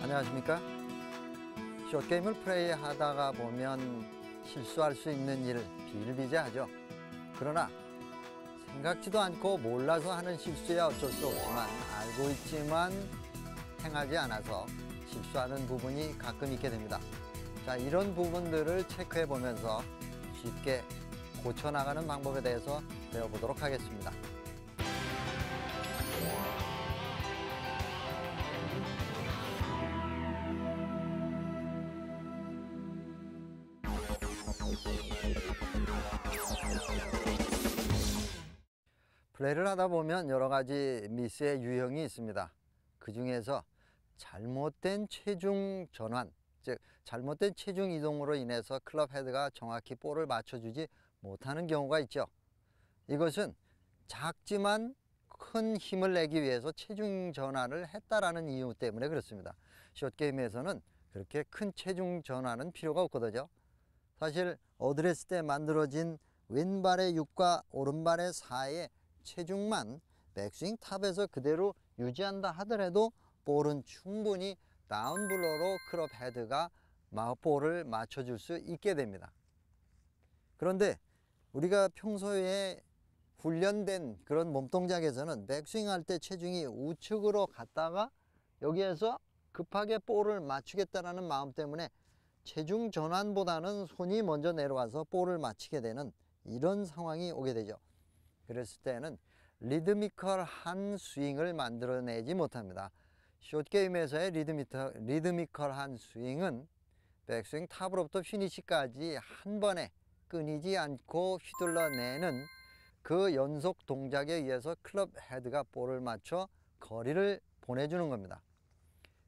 안녕하십니까? 숏게임을 플레이하다가 보면 실수할 수 있는 일 비일비재하죠. 그러나 생각지도 않고 몰라서 하는 실수야 어쩔 수 없지만 알고 있지만 행하지 않아서 실수하는 부분이 가끔 있게 됩니다. 자, 이런 부분들을 체크해 보면서 쉽게 고쳐나가는 방법에 대해서 배워보도록 하겠습니다. 플레이를 하다 보면 여러 가지 미스의 유형이 있습니다. 그 중에서 잘못된 체중 전환, 즉 잘못된 체중 이동으로 인해서 클럽 헤드가 정확히 볼을 맞춰주지 못하는 경우가 있죠. 이것은 작지만 큰 힘을 내기 위해서 체중 전환을 했다라는 이유 때문에 그렇습니다. 숏게임에서는 그렇게 큰 체중 전환은 필요가 없거든요. 사실 어드레스 때 만들어진 왼발의 6과 오른발의 4의 체중만 백스윙 탑에서 그대로 유지한다 하더라도 볼은 충분히 다운블러로 클럽 헤드가 볼을 맞춰줄 수 있게 됩니다. 그런데 우리가 평소에 훈련된 그런 몸동작에서는 백스윙 할 때 체중이 우측으로 갔다가 여기에서 급하게 볼을 맞추겠다는 마음 때문에 체중 전환보다는 손이 먼저 내려와서 볼을 맞히게 되는 이런 상황이 오게 되죠. 그랬을 때는 리드미컬한 스윙을 만들어내지 못합니다. 숏게임에서의 리드미컬한 스윙은 백스윙 탑으로부터 피니시까지 한 번에 끊이지 않고 휘둘러내는 그 연속 동작에 의해서 클럽 헤드가 볼을 맞춰 거리를 보내주는 겁니다.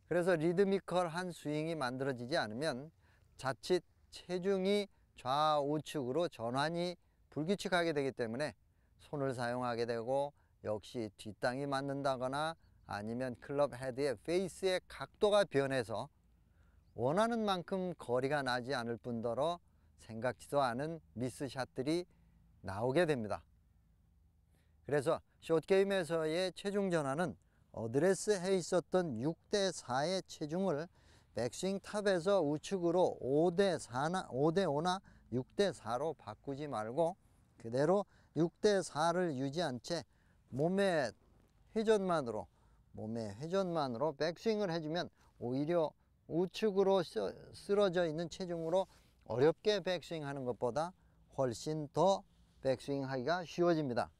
그래서 리드미컬한 스윙이 만들어지지 않으면 자칫 체중이 좌우측으로 전환이 불규칙하게 되기 때문에 손을 사용하게 되고 역시 뒷땅이 맞는다거나 아니면 클럽 헤드의 페이스의 각도가 변해서 원하는 만큼 거리가 나지 않을 뿐더러 생각지도 않은 미스샷들이 나오게 됩니다. 그래서 숏게임에서의 체중 전환은 어드레스해 있었던 6대4의 체중을 백스윙 탑에서 우측으로 5대5나 6대4로 바꾸지 말고 그대로 6대4를 유지한 채 몸의 회전만으로 백스윙을 해주면 오히려 우측으로 쓰러져 있는 체중으로 어렵게 백스윙 하는 것보다 훨씬 더 백스윙 하기가 쉬워집니다.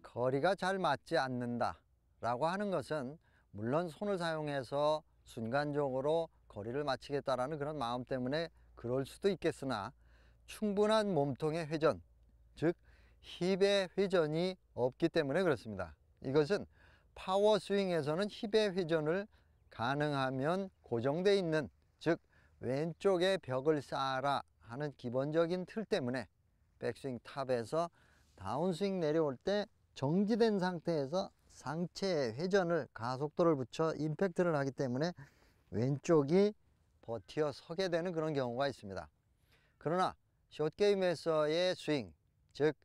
거리가 잘 맞지 않는다 라고 하는 것은 물론 손을 사용해서 순간적으로 거리를 맞추겠다라는 그런 마음 때문에 그럴 수도 있겠으나 충분한 몸통의 회전, 즉 힙의 회전이 없기 때문에 그렇습니다. 이것은 파워 스윙에서는 힙의 회전을 가능하면 고정되어 있는, 즉 왼쪽에 벽을 쌓아라 하는 기본적인 틀 때문에 백스윙 탑에서 다운스윙 내려올 때 정지된 상태에서 상체의 회전을 가속도를 붙여 임팩트를 하기 때문에 왼쪽이 버티어 서게 되는 그런 경우가 있습니다. 그러나 숏게임에서의 스윙, 즉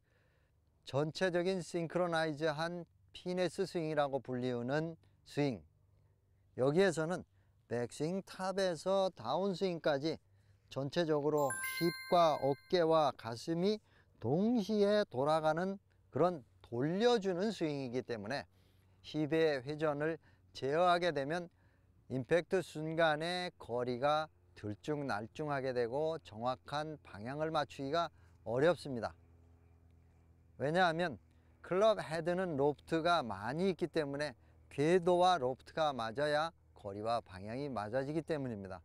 전체적인 싱크로나이즈한 피네스 스윙이라고 불리우는 스윙, 여기에서는 백스윙 탑에서 다운스윙까지 전체적으로 힙과 어깨와 가슴이 동시에 돌아가는 그런 돌려주는 스윙이기 때문에 힙의 회전을 제어하게 되면 임팩트 순간에 거리가 들쭉날쭉하게 되고 정확한 방향을 맞추기가 어렵습니다. 왜냐하면 클럽 헤드는 로프트가 많이 있기 때문에 궤도와 로프트가 맞아야 거리와 방향이 맞아지기 때문입니다.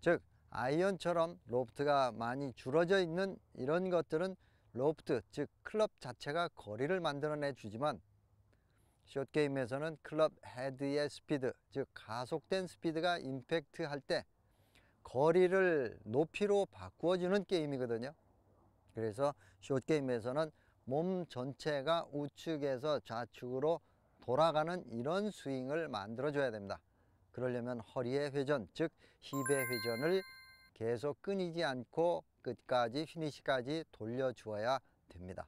즉 아이언처럼 로프트가 많이 줄어져 있는 이런 것들은 로프트, 즉 클럽 자체가 거리를 만들어내 주지만 숏게임에서는 클럽 헤드의 스피드, 즉 가속된 스피드가 임팩트 할 때 거리를 높이로 바꾸어주는 게임이거든요. 그래서 숏게임에서는 몸 전체가 우측에서 좌측으로 돌아가는 이런 스윙을 만들어 줘야 됩니다. 그러려면 허리의 회전, 즉 힙의 회전을 계속 끊이지 않고 끝까지 피니시까지 돌려주어야 됩니다.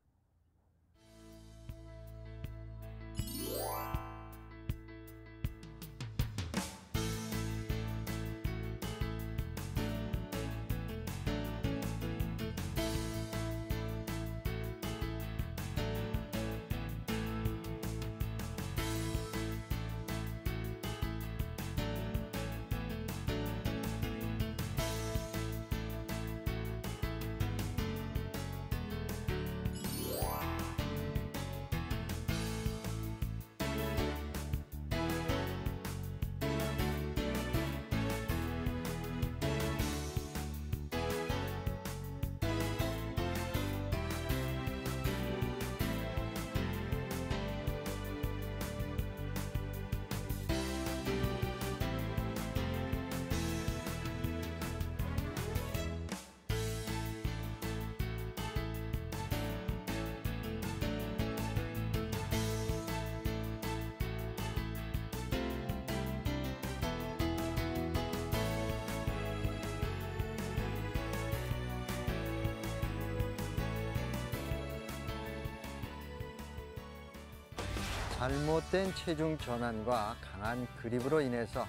잘못된 체중 전환과 강한 그립으로 인해서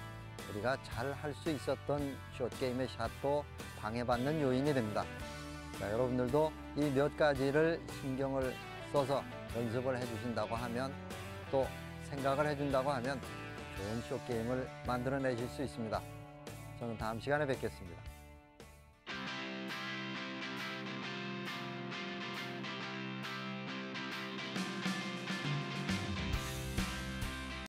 우리가 잘 할 수 있었던 숏게임의 샷도 방해받는 요인이 됩니다. 자, 여러분들도 이 몇 가지를 신경을 써서 연습을 해주신다고 하면, 또 생각을 해준다고 하면 좋은 숏게임을 만들어내실 수 있습니다. 저는 다음 시간에 뵙겠습니다.